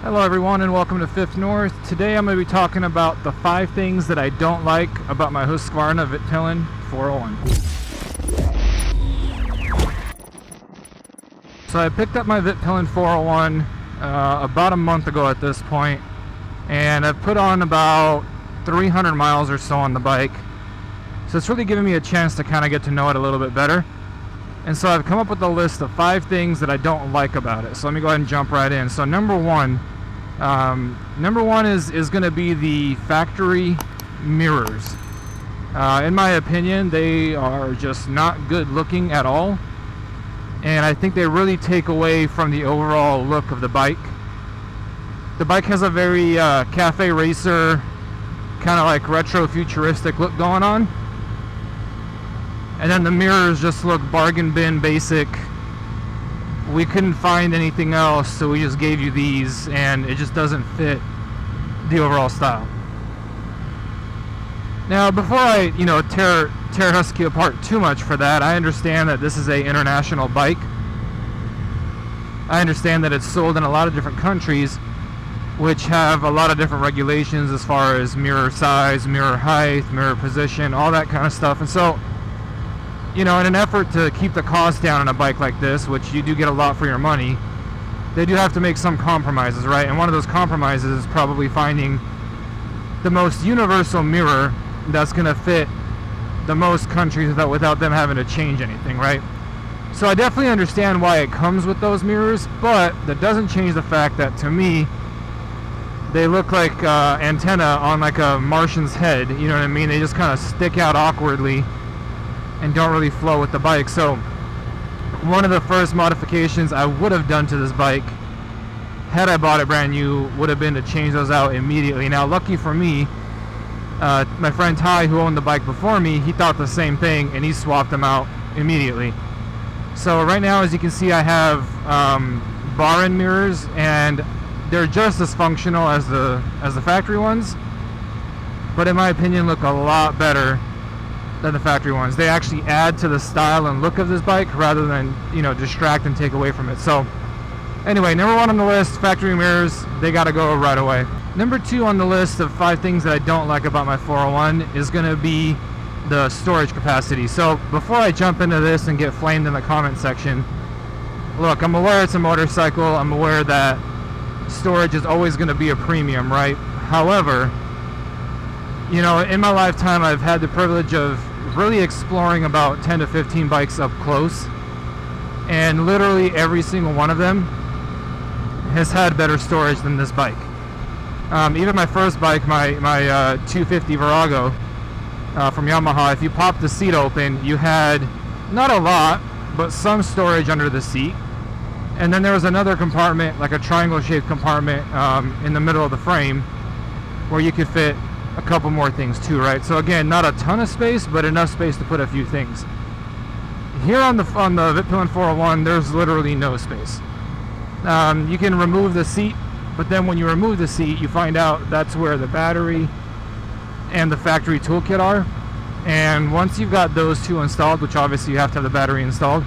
Hello everyone and welcome to Fifth North. Today I'm going to be talking about the 5 things that I don't like about my Husqvarna Vitpilen 401. So I picked up my Vitpilen 401 about a month ago at this point, and I've put on about 300 miles or so on the bike. So it's really given me a chance to kind of get to know it a little bit better. And so I've come up with a list of 5 things that I don't like about it. So let me go ahead and jump right in. So number one is going to be the factory mirrors. In my opinion, they are just not good looking at all. And I think they really take away from the overall look of the bike. The bike has a very cafe racer, kind of like retro futuristic look going on. And then the mirrors just look bargain bin basic. We couldn't find anything else, so we just gave you these, and it just doesn't fit the overall style. Now, before I, tear Husky apart too much for that, I understand that this is an international bike. I understand that it's sold in a lot of different countries, which have a lot of different regulations as far as mirror size, mirror height, mirror position, all that kind of stuff. And so, in an effort to keep the cost down on a bike like this, which you do get a lot for your money, they do have to make some compromises, right? And one of those compromises is probably finding the most universal mirror that's going to fit the most countries without them having to change anything, right? So I definitely understand why it comes with those mirrors, but that doesn't change the fact that, to me, they look like antenna on like a Martian's head, you know what I mean? They just kind of stick out awkwardly and don't really flow with the bike. So one of the first modifications I would have done to this bike, had I bought it brand new, would have been to change those out immediately. Now, lucky for me, my friend Ty, who owned the bike before me, he thought the same thing, and he swapped them out immediately. So right now, as you can see, I have bar end mirrors, and they're just as functional as the factory ones, but in my opinion look a lot better than the factory ones. They actually add to the style and look of this bike rather than distract and take away from it. So anyway, number 1 on the list, factory mirrors, they got to go right away. Number 2 on the list of 5 things that I don't like about my 401 is going to be the storage capacity. So before I jump into this and get flamed in the comment section, look, I'm aware it's a motorcycle. I'm aware that storage is always going to be a premium, right? However, in my lifetime, I've had the privilege of really exploring about 10 to 15 bikes up close, and literally every single one of them has had better storage than this bike. Even my first bike, my 250 Virago from Yamaha, if you popped the seat open, you had not a lot, but some storage under the seat. And then there was another compartment, like a triangle-shaped compartment in the middle of the frame, where you could fit a couple more things too, right? So again, not a ton of space, but enough space to put a few things. Here on the Vitpilen 401, there's literally no space. You can remove the seat, but then when you remove the seat, you find out that's where the battery and the factory toolkit are. And once you've got those two installed, which obviously you have to have the battery installed,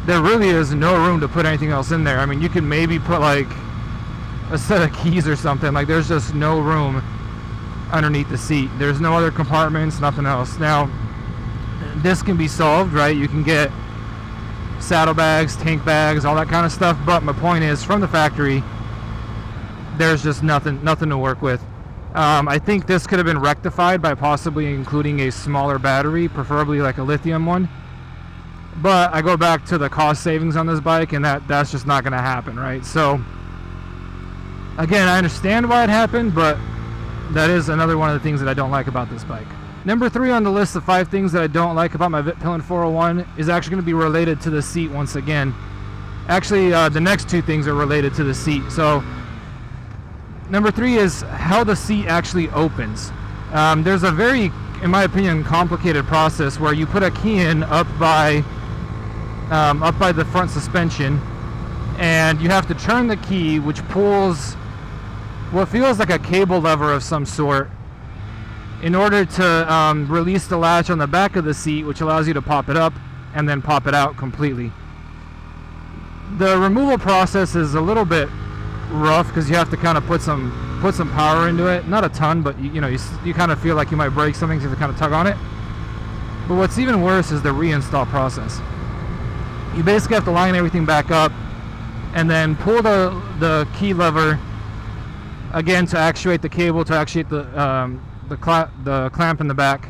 there really is no room to put anything else in there. I mean, you can maybe put like a set of keys or something. Like, there's just no room underneath the seat. There's no other compartments, nothing else. Now, this can be solved, right? You can get saddlebags, tank bags, all that kind of stuff, but my point is, from the factory, there's just nothing to work with. I think this could have been rectified by possibly including a smaller battery, preferably like a lithium one, but I go back to the cost savings on this bike, and that's just not going to happen, right? So again, I understand why it happened, but that is another one of the things that I don't like about this bike. Number 3 on the list of 5 things that I don't like about my Vitpilen 401 is actually going to be related to the seat once again. Actually, the next 2 things are related to the seat. So number 3 is how the seat actually opens. There's a very, in my opinion, complicated process where you put a key in up by the front suspension, and you have to turn the key, which pulls what feels like a cable lever of some sort, in order to release the latch on the back of the seat, which allows you to pop it up and then pop it out completely. The removal process is a little bit rough because you have to kind of put some power into it. Not a ton, but you kind of feel like you might break something, so you have to kind of tug on it. But what's even worse is the reinstall process. You basically have to line everything back up and then pull the key lever again to actuate the cable, to actuate the clamp in the back,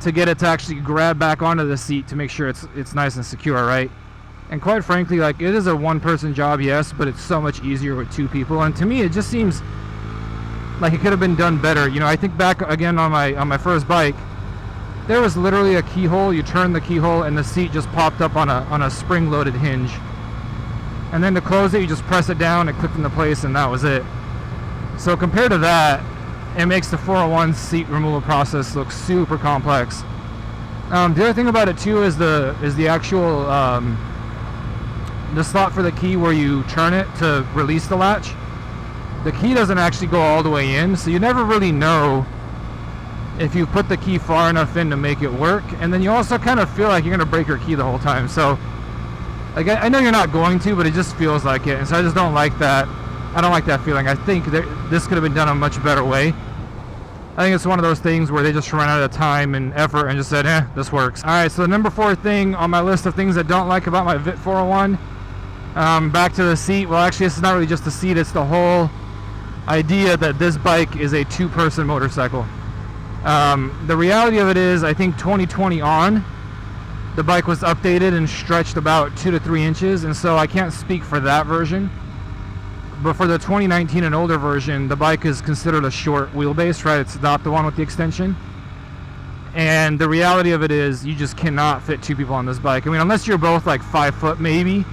to get it to actually grab back onto the seat to make sure it's nice and secure, right? And quite frankly, like, it is a one-person job, yes, but it's so much easier with two people. And to me, it just seems like it could have been done better. I think back again on my first bike, there was literally a keyhole. You turn the keyhole and the seat just popped up on a spring-loaded hinge. And then to close it, you just press it down, it clicked into place, and that was it. So compared to that, it makes the 401 seat removal process look super complex. The other thing about it too is the actual the slot for the key where you turn it to release the latch. The key doesn't actually go all the way in, so you never really know if you put the key far enough in to make it work. And then you also kind of feel like you're going to break your key the whole time. So like, I know you're not going to, but it just feels like it. And so I just don't like that. I don't like that feeling. I think this could have been done a much better way. I think it's one of those things where they just ran out of time and effort and just said, this works. All right, so the number 4 thing on my list of things I don't like about my Vit 401, back to the seat. Well, actually, this is not really just the seat. It's the whole idea that this bike is a 2-person motorcycle. The reality of it is, I think 2020 on, the bike was updated and stretched about 2 to 3 inches, and so I can't speak for that version. But for the 2019 and older version, the bike is considered a short wheelbase, right? It's not the one with the extension. And the reality of it is, you just cannot fit 2 people on this bike. I mean, unless you're both like 5 foot maybe.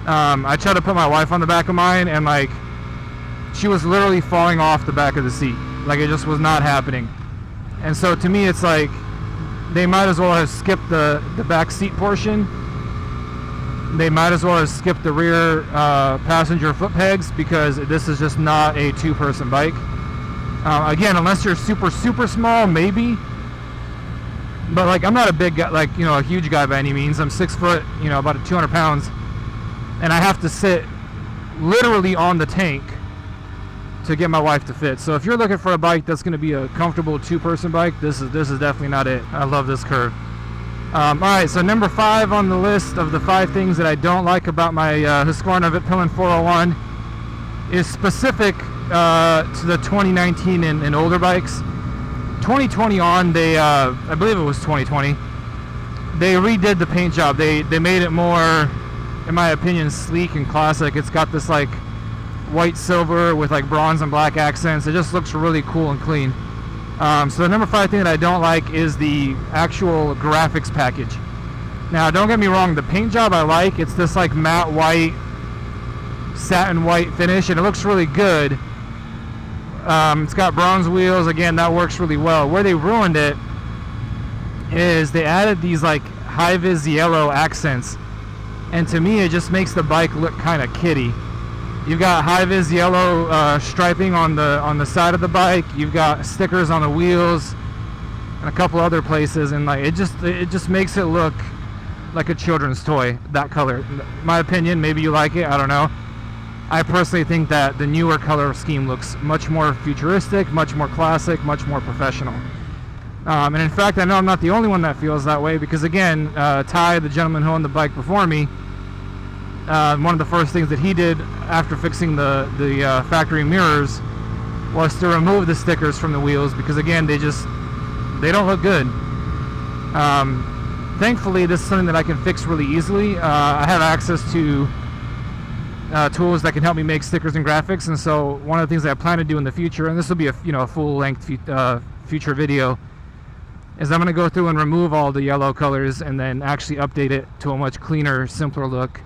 I tried to put my wife on the back of mine, and like, she was literally falling off the back of the seat. Like, it just was not happening. And so to me, it's like, they might as well have skipped the back seat portion. They might as well have skipped the rear passenger foot pegs, because this is just not a 2-person bike. Again, unless you're super small, maybe. But like, I'm not a big guy, like, a huge guy by any means. I'm 6 foot, about 200 pounds, and I have to sit literally on the tank to get my wife to fit. So if you're looking for a bike that's going to be a comfortable 2-person bike, this is definitely not it. I love this curve. Alright, so number 5 on the list of the 5 things that I don't like about my Husqvarna Vitpilen 401 is specific to the 2019 and older bikes. 2020 on, they I believe it was 2020, they redid the paint job. They made it more, in my opinion, sleek and classic. It's got this like white silver with like bronze and black accents. It just looks really cool and clean. So the number 5 thing that I don't like is the actual graphics package. Now, don't get me wrong, the paint job I like. It's this like matte white, satin white finish, and it looks really good. It's got bronze wheels. Again, that works really well. Where they ruined it is they added these like high-vis yellow accents, and to me it just makes the bike look kind of kiddie. You've got high-vis yellow striping on the side of the bike. You've got stickers on the wheels and a couple other places, and like, it just makes it look like a children's toy, that color. In my opinion, maybe you like it, I don't know. I personally think that the newer color scheme looks much more futuristic, much more classic, much more professional. And in fact, I know I'm not the only one that feels that way, because again, Ty, the gentleman who owned the bike before me, one of the first things that he did after fixing the factory mirrors was to remove the stickers from the wheels, because again, they don't look good. Thankfully, this is something that I can fix really easily. I have access to tools that can help me make stickers and graphics, and so one of the things that I plan to do in the future, and this will be a full-length future video, is I'm going to go through and remove all the yellow colors and then actually update it to a much cleaner, simpler look.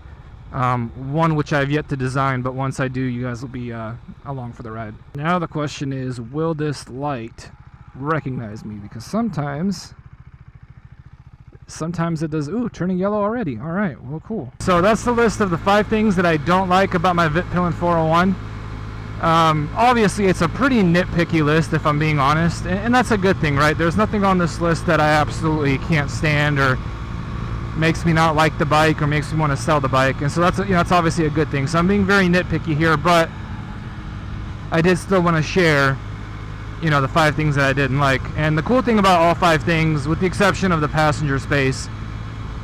One which I've yet to design, but once I do, you guys will be along for the ride. Now the question is, will this light recognize me? Because sometimes it does. Ooh, turning yellow already. All right, well, cool. So that's the list of the 5 things that I don't like about my Vitpilen 401. Obviously, it's a pretty nitpicky list, if I'm being honest, and that's a good thing, right? There's nothing on this list that I absolutely can't stand or makes me not like the bike or makes me want to sell the bike. And so that's, you know, that's obviously a good thing. So I'm being very nitpicky here, but I did still want to share, you know, the 5 things that I didn't like. And the cool thing about all 5 things, with the exception of the passenger space,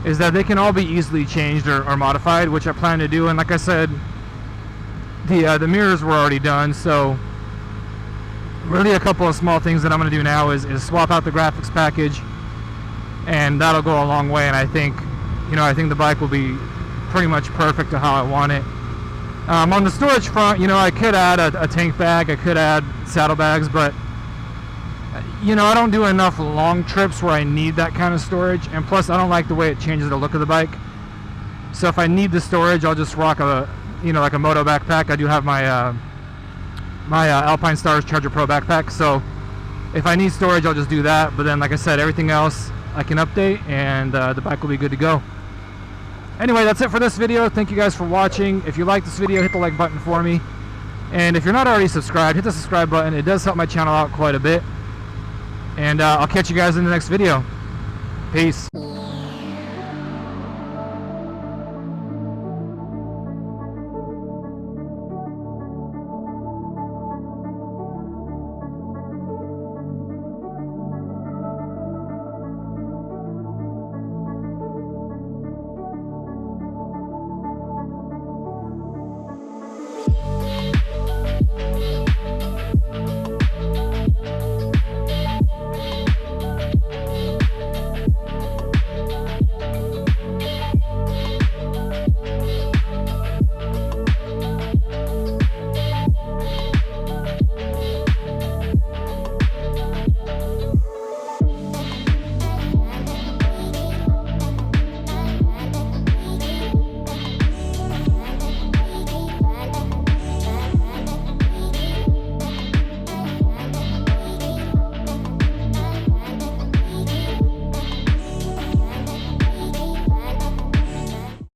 is that they can all be easily changed or modified, which I plan to do. And like I said, the mirrors were already done, so really a couple of small things that I'm going to do now is swap out the graphics package, and that'll go a long way. And I think, you know, I think the bike will be pretty much perfect to how I want it. On the storage front, you know, I could add a tank bag, I could add saddlebags, but you know, I don't do enough long trips where I need that kind of storage, and plus I don't like the way it changes the look of the bike. So if I need the storage, I'll just rock a, you know, like a MOTO backpack. I do have my my Alpine Stars Charger Pro backpack, so if I need storage, I'll just do that. But then, like I said, everything else I can update, and the bike will be good to go. Anyway, that's it for this video. Thank you guys for watching. If you like this video, hit the like button for me, and if you're not already subscribed, hit the subscribe button. It does help my channel out quite a bit. And I'll catch you guys in the next video. Peace.